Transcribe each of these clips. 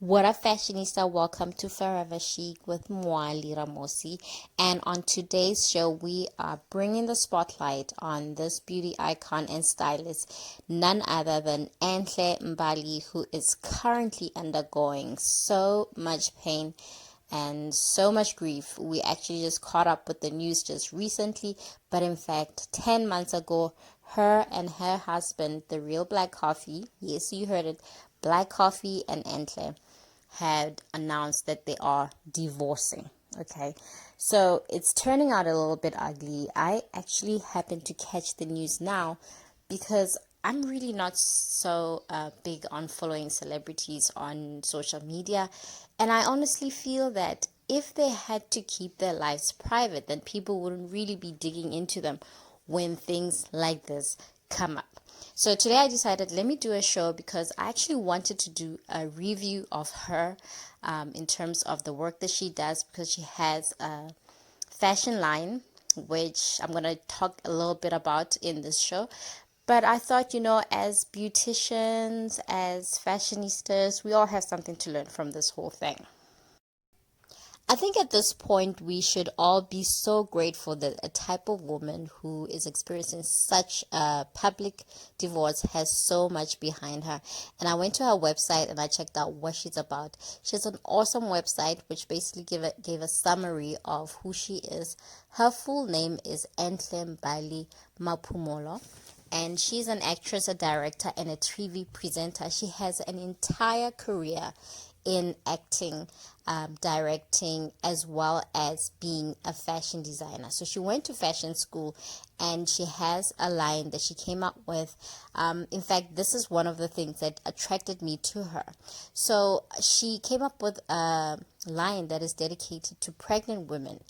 What up, Fashionista? Welcome to Forever Chic with Mwali Ramosi. And on today's show, we are bringing the spotlight on this beauty icon and stylist, none other than Enhle Mbali, who is currently undergoing so much pain and so much grief. We actually just caught up with the news just recently, but in fact, 10 months ago, her and her husband, the real Black Coffee, yes, you heard it, Black Coffee and Enhle, had announced that they are divorcing. Okay, so it's turning out a little bit ugly. I actually happened to catch the news now because I'm really not so big on following celebrities on social media, and I honestly feel that if they had to keep their lives private, then people wouldn't really be digging into them when things like this come up. So today I decided, let me do a show because I actually wanted to do a review of her in terms of the work that she does, because she has a fashion line, which I'm going to talk a little bit about in this show. But I thought, as beauticians, as fashionistas, we all have something to learn from this whole thing. I think at this point we should all be so grateful that a type of woman who is experiencing such a public divorce has so much behind her. And I went to her website and I checked out what she's about. She has an awesome website which basically gave a summary of who she is. Her full name is Enhle Mbali Mapumolo, and she's an actress, a director, and a TV presenter. She has an entire career in acting, directing, as well as being a fashion designer. So she went to fashion school and she has a line that she came up with. In fact, this is one of the things that attracted me to her. So she came up with a line that is dedicated to pregnant women.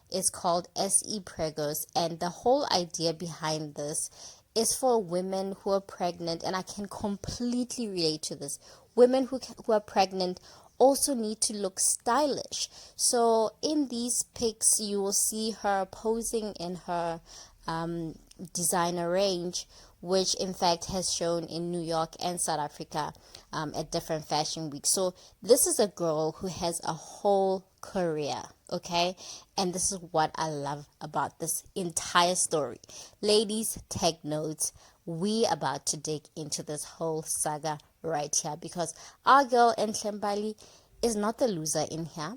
It's called SE Pregos, and the whole idea behind this is for women who are pregnant, and I can completely relate to this. Women who are pregnant also need to look stylish. So in these pics, you will see her posing in her designer range, which in fact has shown in New York and South Africa at different fashion weeks. So this is a girl who has a whole career, okay? And this is what I love about this entire story. Ladies, take notes. We about to dig into this whole saga right here, because our girl Enhle Mbali is not the loser in here.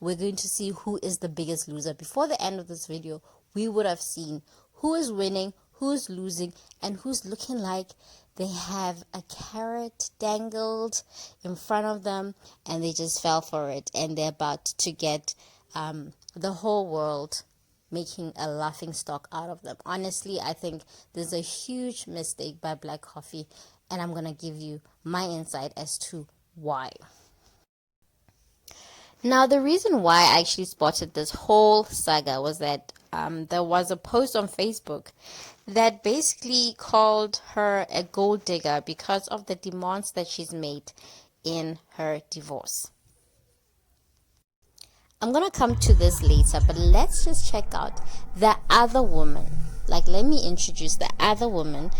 We're going to see who is the biggest loser. Before the end of this video, we would have seen who is winning, who's losing, and who's looking like they have a carrot dangled in front of them and they just fell for it, and they're about to get the whole world making a laughing stock out of them. Honestly, I think there's a huge mistake by Black Coffee, and I'm going to give you my insight as to why. Now, the reason why I actually spotted this whole saga was that there was a post on Facebook that basically called her a gold digger because of the demands that she's made in her divorce. I'm going to come to this later, but let's just check out the other woman. Let me introduce the other woman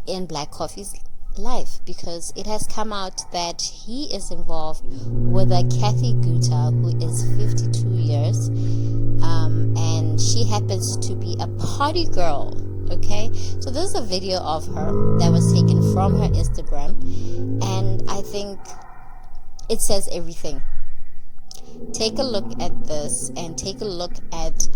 in Black Coffee's life, because it has come out that he is involved with a Kathy Guta, who is 52 years, and she happens to be a party girl. Okay, so this is a video of her that was taken from her Instagram, and I think it says everything. Take a look at this and take a look at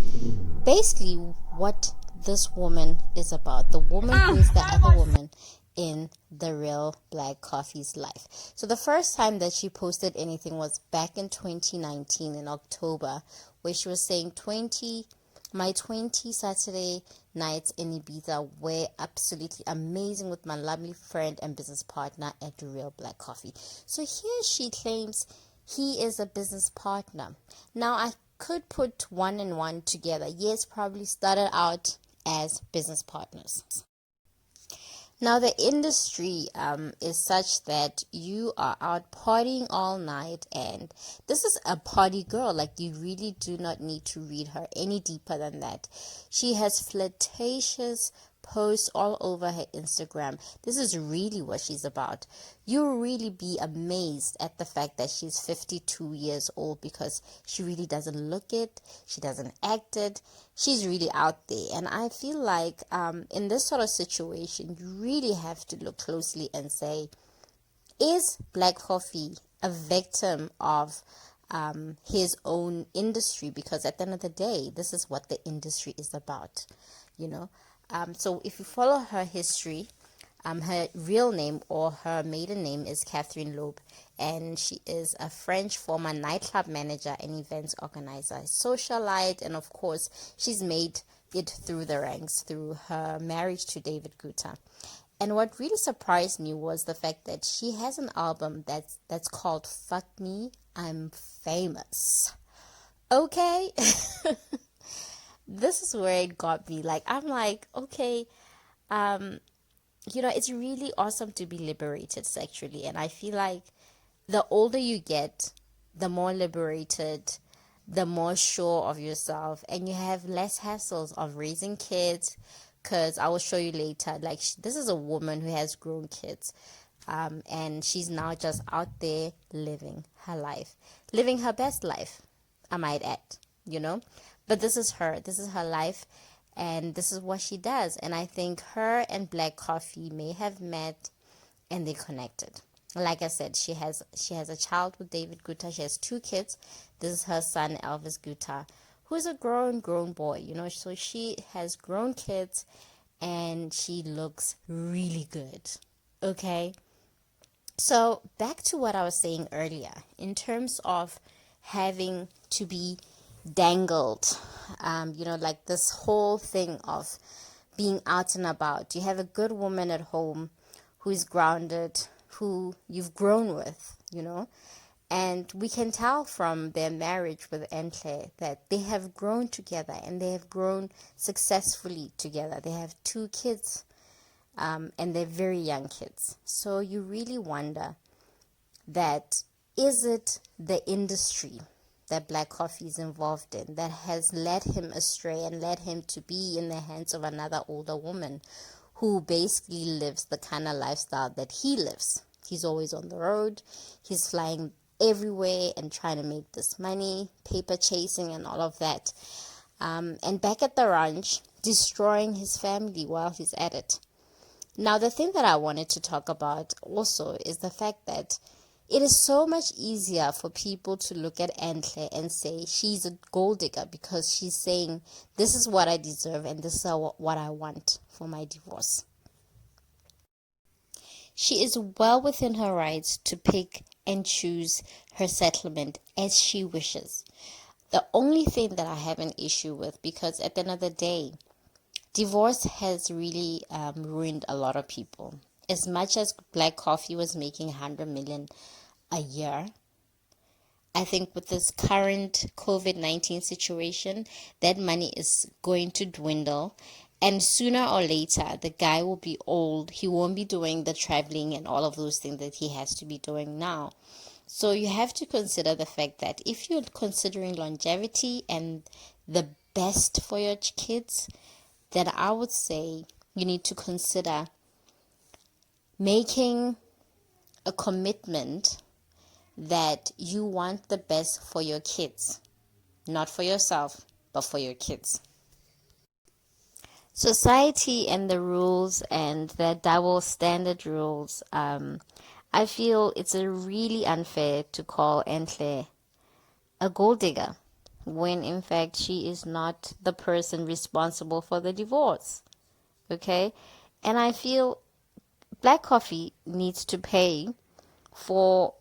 basically what this woman is about. The woman who is the other woman in the real Black Coffee's life. So the first time that she posted anything was back in 2019 in October, where she was saying my 20 Saturday nights in Ibiza were absolutely amazing with my lovely friend and business partner at the real Black Coffee. So here she claims he is a business partner. Now, I could put one and one together. Yes, probably started out as business partners. Now, the industry is such that you are out partying all night, and this is a party girl. You really do not need to read her any deeper than that. She has flirtatious posts all over her Instagram. This is really what she's about. You'll really be amazed at the fact that she's 52 years old, because she really doesn't look it, she doesn't act it, she's really out there. And I feel like in this sort of situation, you really have to look closely and say, is Black Coffee a victim of his own industry? Because at the end of the day, this is what the industry is about, you know. So if you follow her history, her real name, or her maiden name, is Catherine Loeb, and she is a French former nightclub manager and events organizer, socialite, and of course, she's made it through the ranks through her marriage to David Guetta. And what really surprised me was the fact that she has an album that's called Fuck Me, I'm Famous. Okay? This is where it got me. Like, I'm like, okay, it's really awesome to be liberated sexually. And I feel like the older you get, the more liberated, the more sure of yourself, and you have less hassles of raising kids. Because I will show you later, like, this is a woman who has grown kids, and she's now just out there living her life, living her best life, I might add, but this is her life, and this is what she does. And I think her and Black Coffee may have met and they connected. Like I said, she has a child with David Guetta. She has 2 kids. This is her son, Elvis Guetta, who's a grown boy, so she has grown kids, and she looks really good. Okay, so back to what I was saying earlier in terms of having to be dangled, like this whole thing of being out and about. You have a good woman at home who's grounded, who you've grown with, and we can tell from their marriage with Enhle that they have grown together, and they have grown successfully together. They have 2 kids, and they're very young kids. So you really wonder that, is it the industry that Black Coffee is involved in that has led him astray and led him to be in the hands of another older woman who basically lives the kind of lifestyle that he lives? He's always on the road. He's flying everywhere and trying to make this money, paper chasing and all of that. And back at the ranch, destroying his family while he's at it. Now, the thing that I wanted to talk about also is the fact that it is so much easier for people to look at Enhle and say she's a gold digger, because she's saying, this is what I deserve and this is what I want for my divorce. She is well within her rights to pick and choose her settlement as she wishes. The only thing that I have an issue with, because at the end of the day, divorce has really ruined a lot of people. As much as Black Coffee was making 100 million a year, I think with this current COVID-19 situation, that money is going to dwindle. And sooner or later, the guy will be old. He won't be doing the traveling and all of those things that he has to be doing now. So you have to consider the fact that if you're considering longevity and the best for your kids, then I would say you need to consider making a commitment that you want the best for your kids, not for yourself, but for your kids. Society and the rules and the double standard rules, I feel it's a really unfair to call Enhle a gold digger when in fact she is not the person responsible for the divorce. Okay? And I feel Black Coffee needs to pay for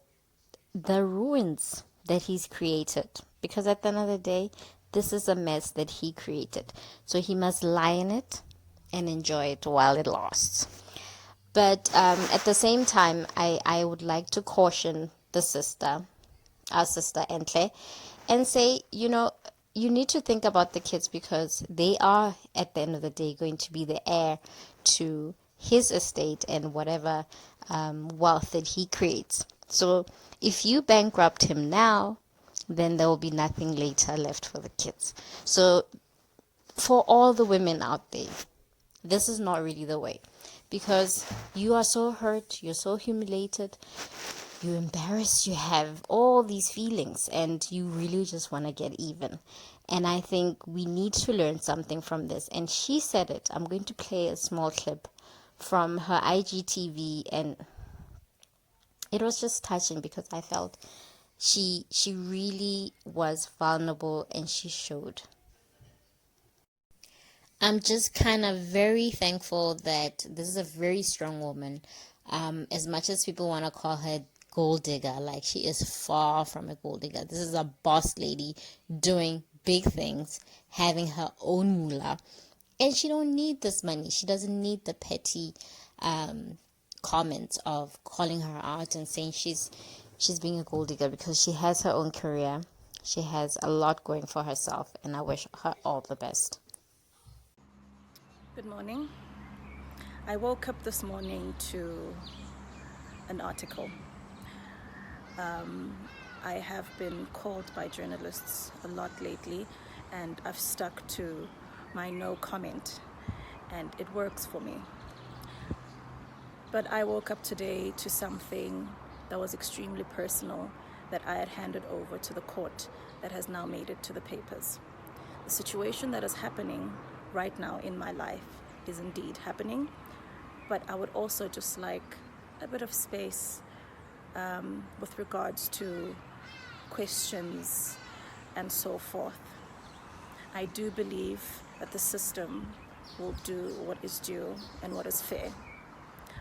the ruins that he's created, because at the end of the day, this is a mess that he created. So he must lie in it and enjoy it while it lasts. But at the same time, I would like to caution our sister Enhle, and say, you need to think about the kids, because they are, at the end of the day, going to be the heir to his estate and whatever wealth that he creates. So if you bankrupt him now, then there will be nothing later left for the kids. So for all the women out there, this is not really the way, because you are so hurt, you're so humiliated, you're embarrassed, you have all these feelings, and you really just want to get even. And I think we need to learn something from this. And she said it. I'm going to play a small clip from her IGTV, and it was just touching because I felt she really was vulnerable, and she showed. I'm just kind of very thankful that this is a very strong woman. As much as people want to call her gold digger, like, she is far from a gold digger. This is a boss lady doing big things, having her own moolah, and she don't need this money. She doesn't need the petty comments of calling her out and saying she's being a gold digger, because she has her own career. She has a lot going for herself, and I wish her all the best. Good morning. I woke up this morning to an article. I have been called by journalists a lot lately, and I've stuck to my no comment, and it works for me. But I woke up today to something that was extremely personal that I had handed over to the court that has now made it to the papers. The situation that is happening right now in my life is indeed happening, but I would also just like a bit of space with regards to questions and so forth. I do believe that the system will do what is due and what is fair.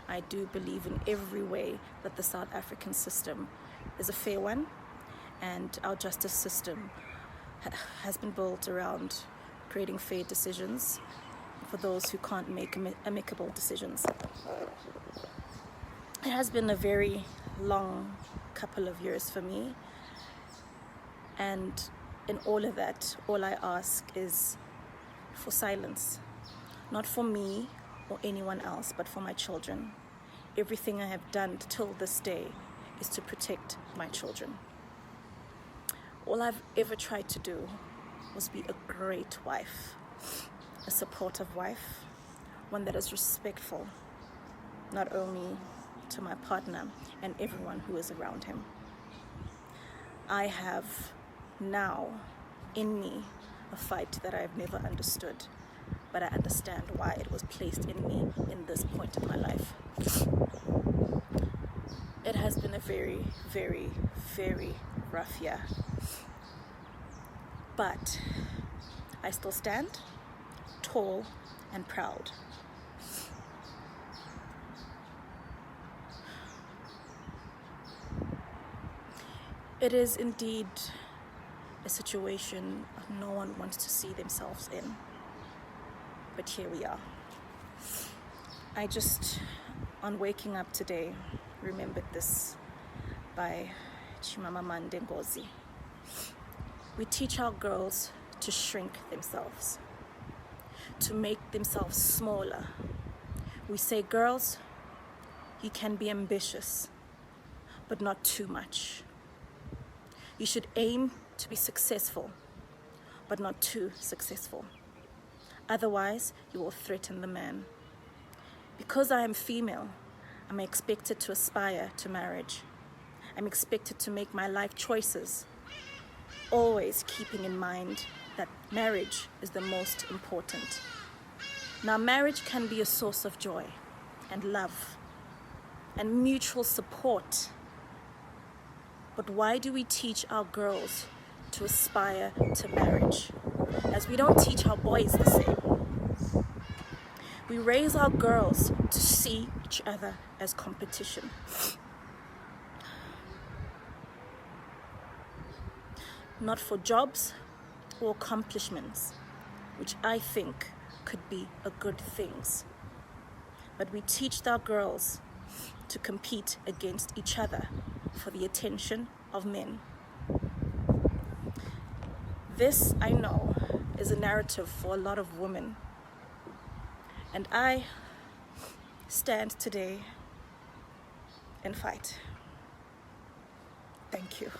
I do believe in every way that the South African system is a fair one, and our justice system has been built around creating fair decisions for those who can't make amicable decisions. It has been a very long couple of years for me, and in all of that, all I ask is for silence, not for me or anyone else, but for my children. Everything I have done till this day is to protect my children. All I've ever tried to do was be a great wife, a supportive wife, one that is respectful, not only to my partner and everyone who is around him. I have now in me a fight that I've never understood, but I understand why it was placed in me in this point of my life. It has been a very, very, very rough year, but I still stand tall and proud. It is indeed a situation no one wants to see themselves in, but here we are. I just, on waking up today, remembered this by Chimamanda Ngozi. We teach our girls to shrink themselves, to make themselves smaller. We say, girls, you can be ambitious, but not too much. You should aim to be successful, but not too successful. Otherwise, you will threaten the man. Because I am female, I'm expected to aspire to marriage. I'm expected to make my life choices, always keeping in mind that marriage is the most important. Now, marriage can be a source of joy and love and mutual support. But why do we teach our girls to aspire to marriage, as we don't teach our boys the same? We raise our girls to see each other as competition. Not for jobs or accomplishments, which I think could be a good things. But we teach our girls to compete against each other for the attention of men. This, I know, is a narrative for a lot of women. And I stand today and fight. Thank you.